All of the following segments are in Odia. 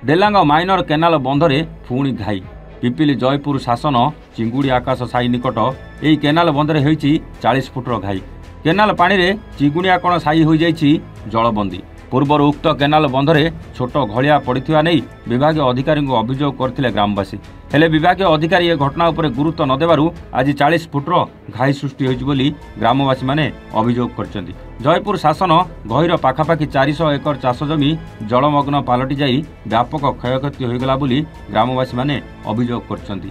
ଡେଲାଙ୍ଗ ମାଇନର କେନାଲ ବନ୍ଧରେ ପୁଣି ଘାଇ। ପିପିଲି ଜୟପୁର ଶାସନ ଚିଙ୍ଗୁଡ଼ି ଆକାଶ ସାହି ନିକଟ ଏହି କେନାଲ ବନ୍ଧରେ ହୋଇଛି 40 ଫୁଟର ଘାଇ। କେନାଲ ପାଣିରେ ଚିଙ୍ଗୁଡ଼ିଆ କଣ ସାଇ ହୋଇଯାଇଛି ଜଳବନ୍ଦୀ। ପୂର୍ବରୁ ଉକ୍ତ କେନାଲ ବନ୍ଧରେ ଛୋଟ ଘଳିଆ ପଡ଼ିଥିବା ନେଇ ବିଭାଗୀୟ ଅଧିକାରୀଙ୍କୁ ଅଭିଯୋଗ କରିଥିଲେ ଗ୍ରାମବାସୀ। ହେଲେ ବିଭାଗୀୟ ଅଧିକାରୀ ଏ ଘଟଣା ଉପରେ ଗୁରୁତ୍ୱ ନ ଦେବାରୁ ଆଜି 40 ଫୁଟର ଘାଇ ସୃଷ୍ଟି ହୋଇଛି ବୋଲି ଗ୍ରାମବାସୀମାନେ ଅଭିଯୋଗ କରିଛନ୍ତି। ଜୟପୁର ଶାସନ ଗହିର ପାଖାପାଖି 400 ଏକର ଚାଷ ଜମି ଜଳମଗ୍ନ ପାଲଟି ଯାଇ ବ୍ୟାପକ କ୍ଷୟକ୍ଷତି ହୋଇଗଲା ବୋଲି ଗ୍ରାମବାସୀମାନେ ଅଭିଯୋଗ କରିଛନ୍ତି।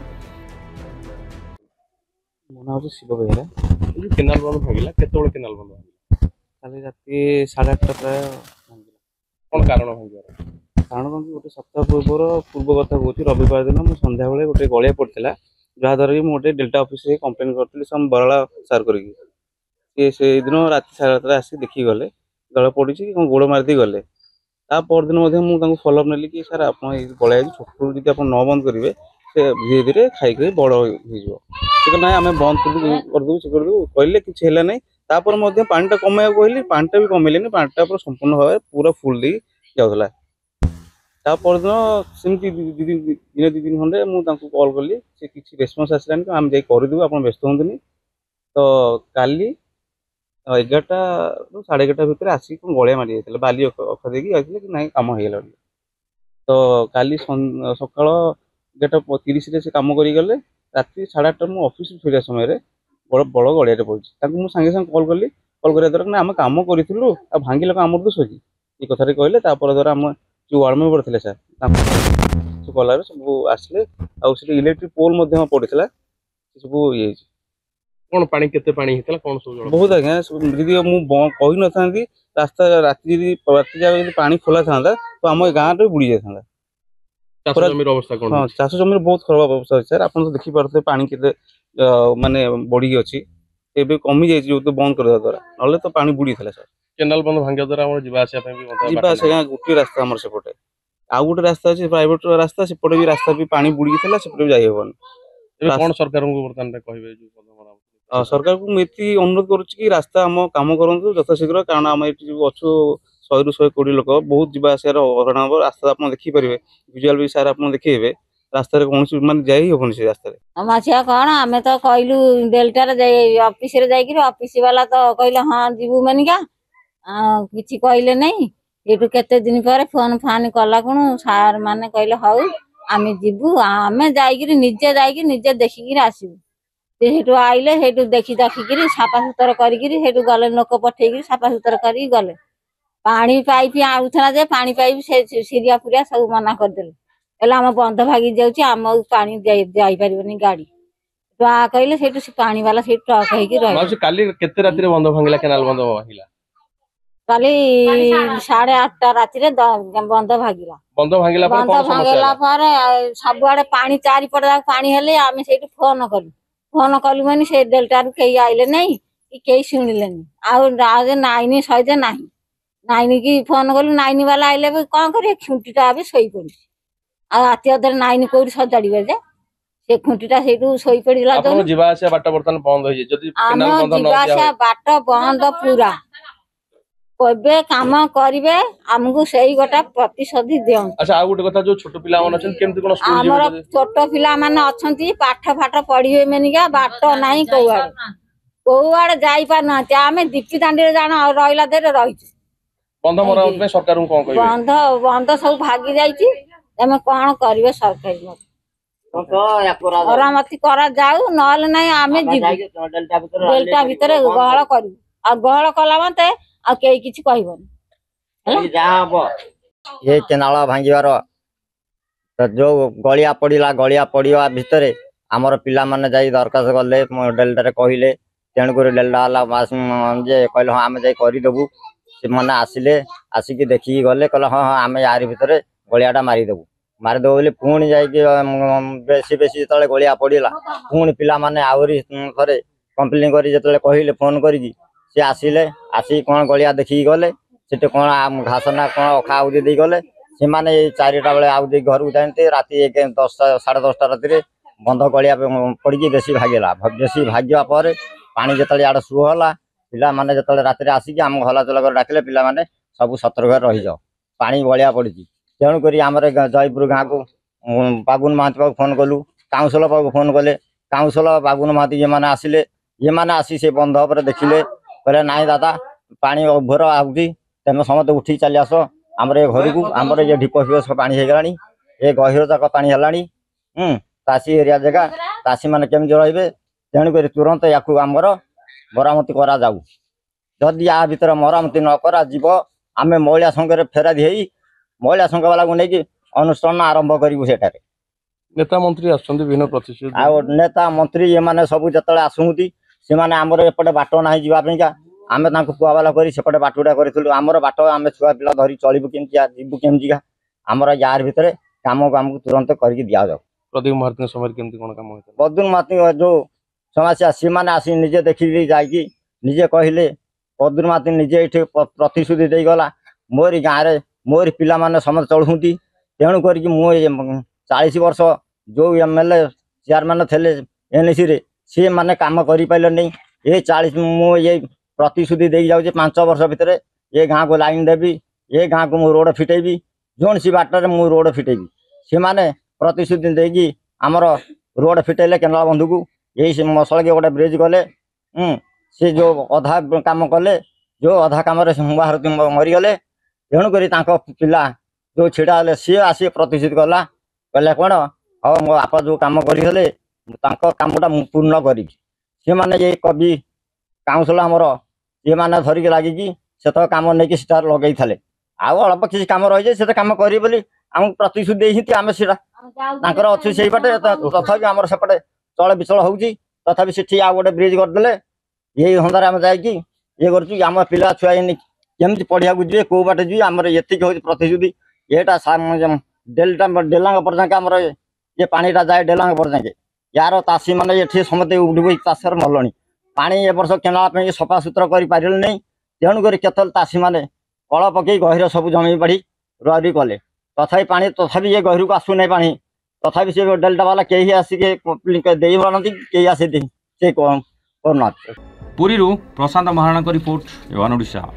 ଶିବ ବେହେରା। କେନାଲ ବନ୍ଧ ଭାଙ୍ଗିଲା କେତେବେଳେ? କେନାଲ ବନ୍ଧ କାଲି ରାତି 8:30 ପ୍ରାୟ ଭାଙ୍ଗିଲା। କ'ଣ କାରଣ ଭାଙ୍ଗିବାର? କାରଣ କ'ଣ କି ଗୋଟେ ସପ୍ତାହ ପୂର୍ବ କଥା କହୁଛି, ରବିବାର ଦିନ ମୁଁ ସନ୍ଧ୍ୟାବେଳେ ଗୋଟେ ଗଳିଆ ପଡ଼ିଥିଲା, ଯାହାଦ୍ୱାରା କି ମୁଁ ଗୋଟେ ଡେଲ୍ଟା ଅଫିସରେ କମ୍ପ୍ଲେନ୍ କରିଥିଲି ବରାଳ ସାର୍ କରିକି। ସିଏ ସେଇଦିନ ରାତି 7:30ରେ ଆସିକି ଦେଖିକି ଗଲେ ଜଳ ପଡ଼ିଛି, କ'ଣ ଗୋଡ଼ ମାରିଦେଇ ଗଲେ। ତା ପରଦିନ ମଧ୍ୟ ମୁଁ ତାଙ୍କୁ ଫଲୋଅପ୍ ନେଲି କି ସାର୍ ଆପଣ ଏଇ ଗଳିଆ ଛୋଟରୁ ଯଦି ଆପଣ ନ ବନ୍ଦ କରିବେ ସେ ଧୀରେ ଧୀରେ ଖାଇକି ବଡ଼ ହେଇଯିବ। ସେ କହିଲେ ନାଇଁ ଆମେ ବନ୍ଦ କରିଦେବୁ ସେ କରିଦେବୁ କହିଲେ, କିଛି ହେଲା ନାହିଁ। ତାପରେ ମଧ୍ୟ ପାଣିଟା କମେଇବାକୁ କହିଲି, ପାଣିଟା ବି କମେଇଲେନି, ପାଣିଟା ପୁରା ସମ୍ପୂର୍ଣ୍ଣ ଭାବରେ ପୁରା ଫୁଲ୍ ଦେଇ ଯାଉଥିଲା। ତା ପରଦିନ ସେମିତି ଦିନେ 2 ଦିନ ଖଣ୍ଡେ ମୁଁ ତାଙ୍କୁ କଲ୍ କଲି, ସେ କିଛି ରେସ୍ପନ୍ସ ଆସିଲାନି, ଆମେ ଯାଇ କରିଦେବୁ ଆପଣ ବ୍ୟସ୍ତ ହୁଅନ୍ତୁନି। ତ କାଲି 11ଟାରୁ 11:30 ଭିତରେ ଆସିକି ଗଳିଆ ମାରି ଯାଇଥିଲେ, ବାଲି ଅଖା ଦେଇକି ଯାଇଥିଲେ କି ନାଇଁ କାମ ହେଇଗଲା ବୋଲି। ତ କାଲି ସକାଳ 11:30ରେ ସେ କାମ କରିଗଲେ। ରାତି 8:30 ମୁଁ ଅଫିସରୁ ଫେରିବା ସମୟରେ ବଡ଼ ଗଳିଆରେ ପଡ଼ିଛି। ତାଙ୍କୁ ମୁଁ ସାଙ୍ଗେ ସାଙ୍ଗେ କଲ୍ କଲି, କଲ୍ କରିବା ଦ୍ୱାରା ନା ଆମେ କାମ କରିଥିଲୁ ଆଉ ଭାଙ୍ଗିଲା ଆମର ଦୋଷ କି ଏ କଥାରେ କହିଲେ। ତାପରେ ଦ୍ୱାରା ଆମ ଯେଉଁ ୱାର୍ଡ଼ ମେମ୍ବର ଥିଲେ ସାର୍ ତାଙ୍କୁ କଲାରୁ ସବୁ ଆସିଲେ, ଆଉ ସେଠି ଇଲେକ୍ଟ୍ରିକ୍ ପୋଲ୍ ମଧ୍ୟ ପଡ଼ିଥିଲା, ସେ ସବୁ ଇଏ ହେଇଛି। କ'ଣ ପାଣି କେତେ ପାଣି ହେଇଥିଲା କ'ଣ ସବୁ? ବହୁତ ଆଜ୍ଞା, ଯଦି ମୁଁ କହିନଥାନ୍ତି ରାସ୍ତା ରାତି ଯାକ ଯଦି ପାଣି ଖୋଲା ଥାନ୍ତା ତ ଆମ ଗାଁରେ ବୁଡ଼ି ଯାଇଥାନ୍ତା। ଚାଷ ଜମିର ଅବସ୍ଥା କ'ଣ? ହଁ, ଚାଷ ଜମିରେ ବହୁତ ଖରାପ ଅବସ୍ଥା ଅଛି ସାର୍। ଆପଣ ତ ଦେଖିପାରୁଥିବେ ପାଣି କେତେ ମାନେ ବଢ଼ିକି ଅଛି। ଏବେ କମିଯାଇଛି ଯେହେତୁ ବନ୍ଦ କରିବା ଦ୍ୱାରା, ନହେଲେ ତ ପାଣି ବୁଡ଼ିଥିଲା ସାର୍। କେନାଲ ବନ୍ଧ ଭାଙ୍ଗିବା ଦ୍ୱାରା ଆମର ଯିବା ଆସିବା ପାଇଁ ଯିବା ଆସିବା ଗୋଟିଏ ରାସ୍ତା ଆମର ସେପଟେ, ଆଉ ଗୋଟେ ରାସ୍ତା ଅଛି ପ୍ରାଇଭେଟ ରାସ୍ତା, ସେପଟେ ବି ରାସ୍ତା ବି ପାଣି ବୁଡ଼ିକି ଥିଲା, ସେପଟେ ବି ଯାଇ ହେବନି। ଏବେ କ'ଣ ସରକାରଙ୍କୁ ବର୍ତ୍ତମାନ କହିବେ? ସରକାରଙ୍କୁ ମୁଁ ଏତିକି ଅନୁରୋଧ କରୁଛି କି ରାସ୍ତା ଆମ କାମ କରନ୍ତୁ ଯଥାଶୀଘ୍ର, କାରଣ ଆମେ ଏଠି ଯୋଉ ଅଛୁ 100ରୁ 120 ଲୋକ, ବହୁତ ଯିବା ଆସିବାର ହଇରାଣ ହବ। ରାସ୍ତା ଆପଣ ଦେଖିପାରିବେ, ଭିଜୁଆଲ ବି ସାର୍ ଆପଣ ଦେଖେଇବେ, ରାସ୍ତାରେ କୌଣସି ମାନେ ଯାଇ ହବନି ସେ ରାସ୍ତାରେ। ମାଛିଆ କ'ଣ ଆମେ ତ କହିଲୁ ଡେଲ୍ଟାରେ ଅଫିସରେ ଯାଇକିରି ଅଫିସ ବାଲା ତ କହିଲେ ହଁ ଯିବୁ ମାନିକା, କିଛି କହିଲେ ନାହିଁ। ଏଠୁ କେତେ ଦିନ ପରେ ଫୋନ୍ କଲା କୁଣୁ ସାର୍ ମାନେ କହିଲେ ହଉ ଆମେ ଯିବୁ, ଆମେ ଯାଇକିରି ନିଜେ ଦେଖିକିରି ଆସିବୁ। ସେ ସେଇଠୁ ଆଇଲେ, ସେଇଠୁ ଦେଖିକିରି ସଫାସୁତୁରା କରିକିରି ସେଇଠୁ ଗଲେ, ଲୋକ ପଠେଇକିରି ସଫାସୁତୁରା କରିକି ଗଲେ। ପାଣି ପାଇପ୍ ଆଣୁଥିଲା ଯେ ପାଣି ପାଇପ୍ ସେ ସିରିଆ ଫୁରିଆ ସବୁ ମନା କରିଦେଲେ, ହେଲେ ଆମ ବନ୍ଧ ଭାଗି ଯାଉଛି, ଆମ ପାଣି ଯାଇପାରିବନି ଗାଡ଼ି କହିଲେ। ସେଇଠୁ ସେ ପାଣି ବାଲା ସେଇଠୁ ଟ୍ରକ୍ ହେଇକି ରହିଲେ। କାଲି କେତେ ରାତିରେ ବନ୍ଧ ଭାଙ୍ଗିଲା? କେନାଲ ବନ୍ଧ ଭାଙ୍ଗିଲା କାଲି 8:30 ରାତିରେ ବନ୍ଧ ଭାଙ୍ଗିଲା। ବନ୍ଧ ଭାଙ୍ଗିଲା ପରେ ସବୁଆଡେ ପାଣି, ଚାରିପଟ ଯାକ ପାଣି ହେଲେ ଆମେ ସେଇଠୁ ଫୋନ କଲୁ ମାନେ ସେ ଡେଲ୍ଟାରୁ କେହି ଆଇଲେ ନାହିଁ କି କେହି ଶୁଣିଲେନି। ଆଉ ନାଇନି ସହିତେ ନାହିଁ, ନାଇନି କି ଫୋନ କଲୁ, ନାଇନି ବାଲା ଆଇଲେ ବି କ'ଣ କରିବେ, ଖୁଣ୍ଟିଟା ବି ଶୋଇପଡିଛି। ଆଉ ରାତି ଅଧରେ ନାଇନି କୋଉଠି ସଜାଡ଼ିବେ ଯେ, ସେ ଖୁଣ୍ଟିଟା ସେଇଠୁ ଶୋଇପଡିଲା। ଯିବା ଆସିବା ବାଟ ବର୍ତ୍ତମାନ ବନ୍ଦ ହେଇଯାଇଛି, ଆମ ଯିବା ଆସିବା ବାଟ ବନ୍ଦ ପୁରା। ଏବେ କାମ କରିବେ, ଆମକୁ ସେଇ ଗୋଟେ ପ୍ରତିଶ୍ରୁତି ଦିଅନ୍ତୁ। ଆଚ୍ଛା, ଆଉ ଗୋଟେ କଥା, ଯୋଉ ଛୋଟ ପିଲାମାନେ ଅଛନ୍ତି କେମିତି କ'ଣ? ଆମର ଛୋଟ ପିଲାମାନେ ଅଛନ୍ତି, ପାଠ ପଢିବେ ମାନିକା, ବାଟ ନାହିଁ କୋଉଆଡେ ଯାଇପାରୁନାହାନ୍ତି। ଆମେ ଦୀପି ଦାଣ୍ଡିରେ ଜାଣ ରହିଲା ଦେରେ ରହିଛୁ। ବନ୍ଧ ମରାମତି ପାଇଁ ସରକାରଙ୍କୁ କ'ଣ କହିବେ? ବନ୍ଧ ସବୁ ଭାଗି ଯାଇଛି, ତମେ କ'ଣ କରିବେ? ସରକାରୀ ମରାମତି କରାଯାଉ, ନହେଲେ ନାହିଁ ଆମେ ଯିବୁ ଡେଲ୍ଟା ଭିତରେ ଗହଳ କରିବୁ। ଆଉ ଗହଳ କଲା ମତେ ଆଉ କେହି କିଛି କହିବନି। ଏ କେନାଳ ଭାଙ୍ଗିବାର ଯୋଉ ଗଳିଆ ପଡ଼ିବା ଭିତରେ ଆମର ପିଲାମାନେ ଯାଇ ଦରଖାସ୍ତ କଲେ, ଡେଲ୍ଟାରେ କହିଲେ। ତେଣୁକରି ଡେଲ୍ଟା ବାଲା ଯେ କହିଲେ ହଁ ଆମେ ଯାଇ କରିଦେବୁ। ସେମାନେ ଆସିଲେ, ଆସିକି ଦେଖିକି ଗଲେ, କହିଲେ ହଁ ଆମେ ୟାରି ଭିତରେ ଗଳିଆଟା ମାରିଦେବୁ ବୋଲି। ପୁଣି ଯାଇକି ବେଶୀ ଯେତେବେଳେ ଗଳିଆ ପଡ଼ିଲା, ପୁଣି ପିଲାମାନେ ଆହୁରି ଥରେ କମ୍ପ୍ଲେନ୍ କରି ଯେତେବେଳେ କହିଲେ ଫୋନ୍ କରିକି, ସେ ଆସିଲେ, ଆସିକି କ'ଣ ଗଳିଆ ଦେଖିକି ଗଲେ। ସେଠି କ'ଣ ଘାସ ନା କ'ଣ ଅଖା ଆଉଜି ଦେଇ ଗଲେ। ସେମାନେ ଏଇ 4ଟା ବେଳେ ଆଉ ଦେଇ ଘରକୁ ଯାଆନ୍ତି। ରାତି 10:30 ରାତିରେ ବନ୍ଧ ଗଳିଆ ପଡ଼ିକି ବେଶୀ ଭାଗିବା ପରେ ପାଣି ଯେତେବେଳେ ଇଆଡ଼େ ସୁଅ ହେଲା, ପିଲାମାନେ ଯେତେବେଳେ ରାତିରେ ଆସିକି ଆମ ହଲାଚଲ କରି ଡାକିଲେ, ପିଲାମାନେ ସବୁ ସତର୍କରେ ରହିଯାଅ, ପାଣି ଗଳିଆ ପଡ଼ିଛି। तेणुक आम जयपुर गाँव को बाबुन महाती पाक फोन कलु काउंसिल पाक फोन कले काउंसिल बाबुन महाती ये मैंने आसिले ये मैंने आसी से बंध पर देखिले कहले नाई दादा पानी ओभर आउची तेम समस्त उठी चली आस आम घर को आम ये ढीप फिप सब पानी होगा ये गहिर जाक पानी है तासी एरिया जगह तासी मैंने केमी रे तेणुक तुरंत या आमर मरामती करा जाऊ जदि या भीतर मरामती न करा जीव आम महिला संघ फेरादी हो महिला संघ वाला को लेकिन अनुष्ठान आरंभ करूँ सेठारे नेता मंत्री आसुछन्ति विभिन्न प्रतिश्रुति आ नेता मंत्री ये माने सब जतले आसुंती से माने आमर एपटे बाट नाही जीवा पेका आमे तांको कुआवाला करी सेपटे बाटुडा करिथलु आमर बाट आमे छुआ पिला धरी चलिबु केमति जीवु केमति का आमर यार भीतर काम को हमको तुरंत करके दिया जाओ प्रदीप महारती समय केमति कोन काम होता बदुन माती जो समस्या सी माने आसी निजे देखि जाई निजे कहले बदुन माती निजे इठे प्रतिश्रुति दे गला मोरी गाँ रे मोरी पिला माने समस्त चलुंती तेणु करके मु 40 वर्ष जो एमएलए चेयरमैन थे एनएसी रे सी माने काम करि पाइले नहीं ये 40 मु ये प्रतिश्रुति दे जाऊँ 5 वर्ष भितर ये गाँ को लाइन देवी ये गाँ को मु रोड फिटेबी जोन सी बाटर मु रोड फिटेबी से माने प्रतिश्रुति देगी आमर रोड फिटेले केनाल बंधु को यही मसल के गोटे ब्रिज कले से जो अधा काम कले जो अधा कम भारती मरीगले तेणुक पिला जो छिड़ा हेले सी आसी प्रतिश्रुति कला कहले कौन हाँ मो बापा जो कम करते कामटा पूर्ण करी सी मैंने ये कवि काउंसिल आमर ये मैंने धरिक लगिकी से तो कम नहीं सीटा लगे थे आउ अल्प किसी कम रही से कम करी बोली आम प्रतिश्रुति देती आम सीटा अच्छी से पटे तथापि आम सेपटे चल विचल होती तथापि से आउ गोटे ब्रिज करदे यही धंदार आम जाकि ये करम पिला छुआ केमती पढ़िया जी कौ बाटे जी आम ये प्रतिश्रुति ये डेल्टा डेलांग पर्यंत आम ये पानीटा जाए डेलांग पर्यंत यार तासी मैंने ये समस्त उड़ी चाषर मलणी पानी ए वर्ष केनाल सफा सुतरा कर नहीं तेणुक केत तासी मैंने कल पकई गहिर सब जमी बाढ़ी रुआरुई कले तथापि पानी तथापि ये गहिर को आसू नहीं पानी तथापि से डेल्टा वाला कहीं आसिक दे पारती कहीं आसी से करना। पुरी प्रशांत महाराणा रिपोर्ट एवान ओडिशा।